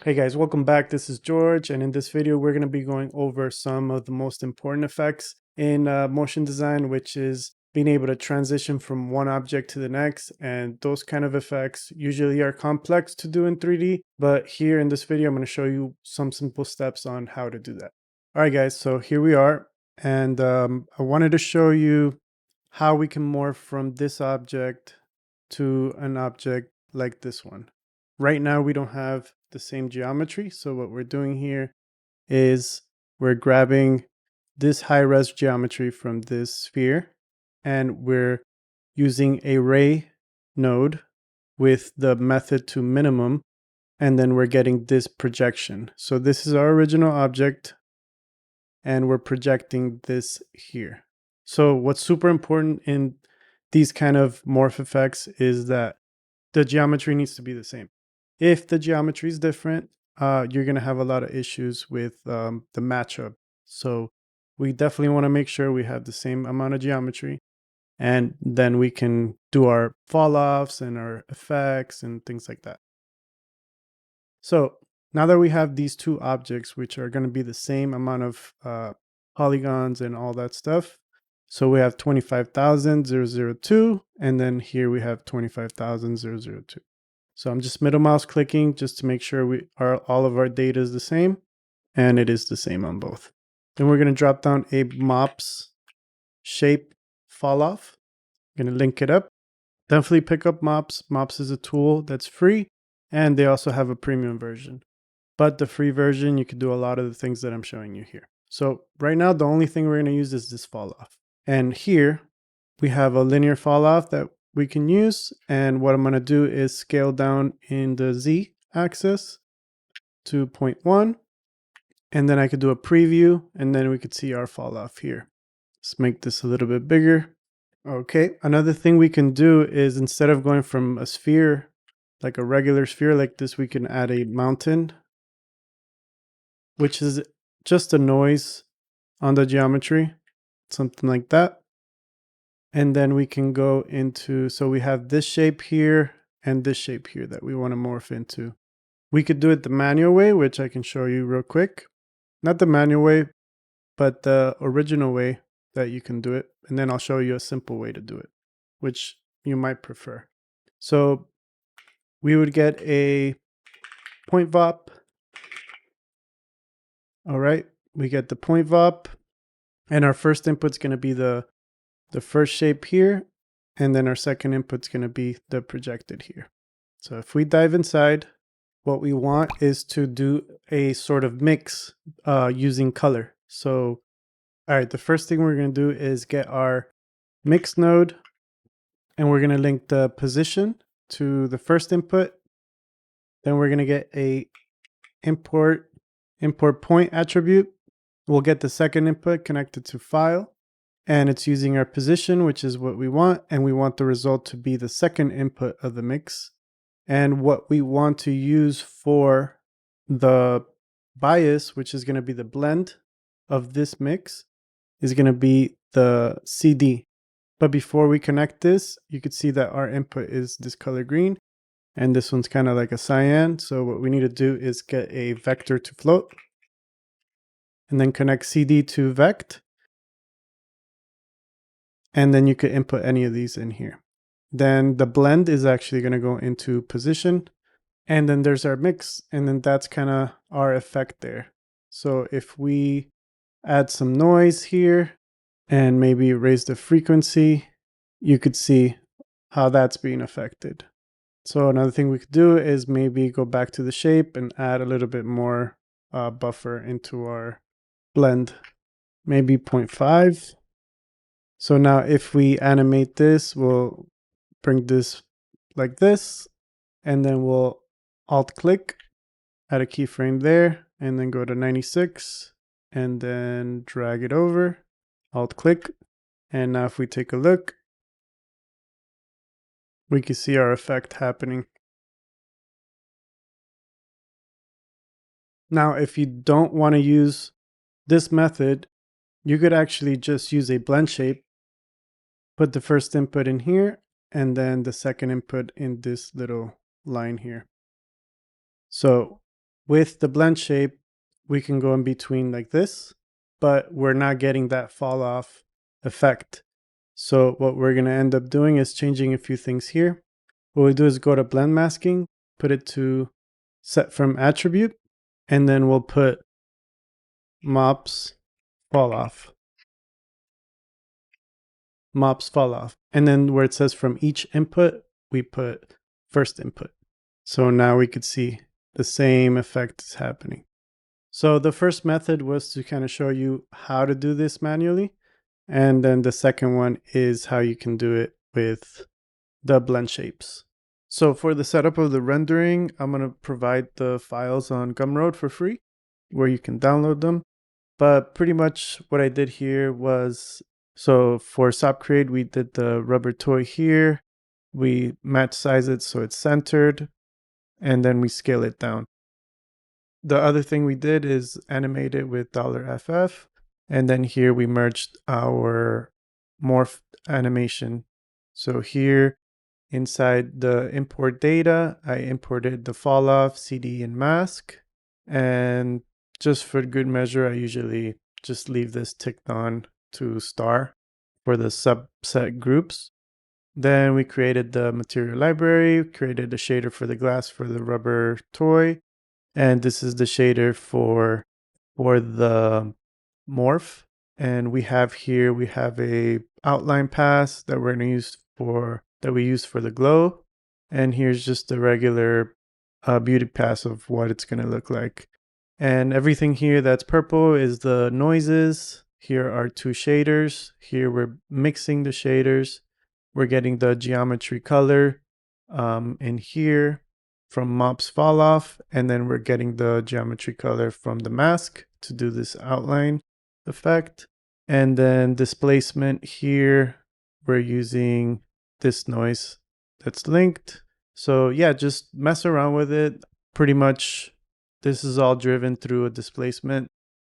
Hey guys, welcome back. This is George, and in this video, we're going to be going over some of the most important effects in motion design, which is being able to transition from one object to the next. And those kind of effects usually are complex to do in 3D, but here in this video, I'm going to show you some simple steps on how to do that. All right, guys, so here we are. And I wanted to show you how we can morph from this object to an object like this one. Right now, we don't have the same geometry. So what we're doing here is we're grabbing this high-res geometry from this sphere, and we're using a ray node with the method to minimum, and then we're getting this projection. So this is our original object, and we're projecting this here. So what's super important in these kind of morph effects is that the geometry needs to be the same. If the geometry is different, you're going to have a lot of issues with the matchup. So we definitely want to make sure we have the same amount of geometry, and then we can do our fall-offs and our effects and things like that. So now that we have these two objects, which are going to be the same amount of polygons and all that stuff, so we have 25,002, and then here we have 25,002. So I'm just middle mouse clicking just to make sure all of our data is the same, and it is the same on both. Then we're going to drop down a MOPs shape fall off. I'm going to link it up. Definitely pick up MOPs. MOPs is a tool that's free, and they also have a premium version. But the free version, you can do a lot of the things that I'm showing you here. So right now, the only thing we're going to use is this fall off. And here we have a linear fall off that we can use. And what I'm going to do is scale down in the Z axis to 0.1. And then I could do a preview, and then we could see our fall off here. Let's make this a little bit bigger. Okay, another thing we can do is instead of going from a sphere, like a regular sphere like this, we can add a mountain, which is just a noise on the geometry, something like that. And then we can go into, so we have this shape here and this shape here that we want to morph into. We could do it the manual way, which I can show you real quick. Not the manual way, but the original way that you can do it. And then I'll show you a simple way to do it, which you might prefer. So we would get a point VOP. All right, we get the point VOP, and our first input's going to be the first shape here, and then our second input's going to be the projected here. So if we dive inside, what we want is to do a sort of mix using color. So, all right, the first thing we're going to do is get our mix node, and we're going to link the position to the first input. Then we're going to get a import point attribute. We'll get the second input connected to file, and it's using our position, which is what we want, and we want the result to be the second input of the mix. And what we want to use for the bias, which is going to be the blend of this mix, is going to be the CD. But before we connect this, you could see that our input is this color green, and this one's kind of like a cyan. So what we need to do is get a vector to float, and then connect CD to vect. And then you could input any of these in here. Then the blend is actually going to go into position. And then there's our mix. And then that's kind of our effect there. So if we add some noise here and maybe raise the frequency, you could see how that's being affected. So another thing we could do is maybe go back to the shape and add a little bit more buffer into our blend, maybe 0.5. So now if we animate this, we'll bring this like this, and then we'll alt click, add a keyframe there, and then go to 96, and then drag it over, alt click. And now if we take a look, we can see our effect happening. Now, if you don't want to use this method, you could actually just use a blend shape, put the first input in here, and then the second input in this little line here. So With the blend shape, we can go in between like this, but we're not getting that fall off effect. So what we're going to end up doing is changing a few things here. What we do is go to blend masking, put it to set from attribute, and then we'll put MOPs fall off. MOPs fall off. And then where it says from each input, we put first input. So now we could see the same effect is happening. So the first method was to kind of show you how to do this manually. And then the second one is how you can do it with the blend shapes. So for the setup of the rendering, I'm going to provide the files on Gumroad for free where you can download them. But pretty much what I did here was, so for SOP Create, we did the rubber toy here. We match size it so it's centered, and then we scale it down. The other thing we did is animate it with $FF. And then here we merged our morph animation. So here inside the import data, I imported the falloff, CD, and mask. And just for good measure, I usually just leave this ticked on to star for the subset groups. Then we created the material library, created a shader for the glass for the rubber toy. And this is the shader for the morph. And we have here, we have a outline pass that we're going to use for, that we use for the glow. And here's just the regular beauty pass of what it's going to look like. And everything here that's purple is the noises. Here are two shaders. Here we're mixing the shaders. We're getting the geometry color in here from MOPs fall off, and then we're getting the geometry color from the mask to do this outline effect. And then displacement here, we're using this noise that's linked. So yeah, just mess around with it. Pretty much this is all driven through a displacement.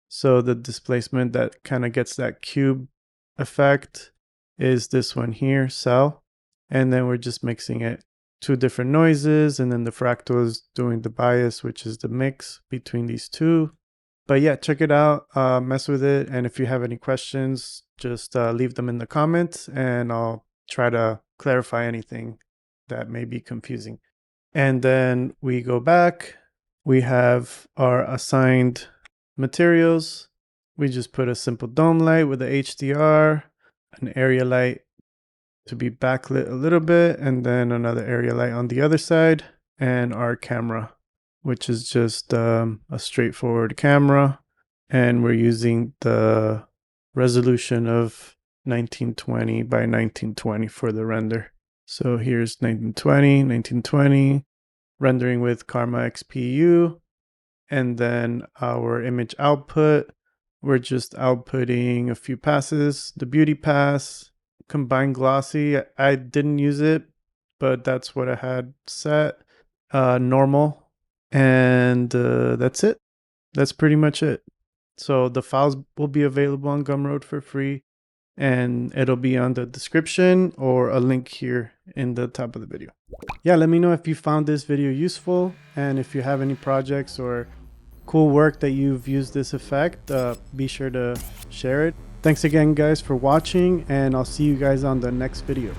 So the displacement that kind of gets that cube effect is this one here, cell. And then we're just mixing it. Two different noises, and then the fractal is doing the bias, which is the mix between these two. But yeah, check it out, mess with it, and if you have any questions, just leave them in the comments and I'll try to clarify anything that may be confusing. And then we go back, we have our assigned materials. We just put a simple dome light with the HDR, an area light to be backlit a little bit, and then another area light on the other side, and our camera, which is just a straightforward camera. And we're using the resolution of 1920 by 1920 for the render. So here's 1920, rendering with Karma XPU. And then our image output, we're just outputting a few passes, the beauty pass, combined glossy. I didn't use it, but that's what I had set, normal, and that's it. That's pretty much it. So the files will be available on Gumroad for free, and it'll be on the description or a link here in the top of the video. Yeah, let me know if you found this video useful, and if you have any projects or cool work that you've used this effect, be sure to share it. Thanks again guys for watching, and I'll see you guys on the next video.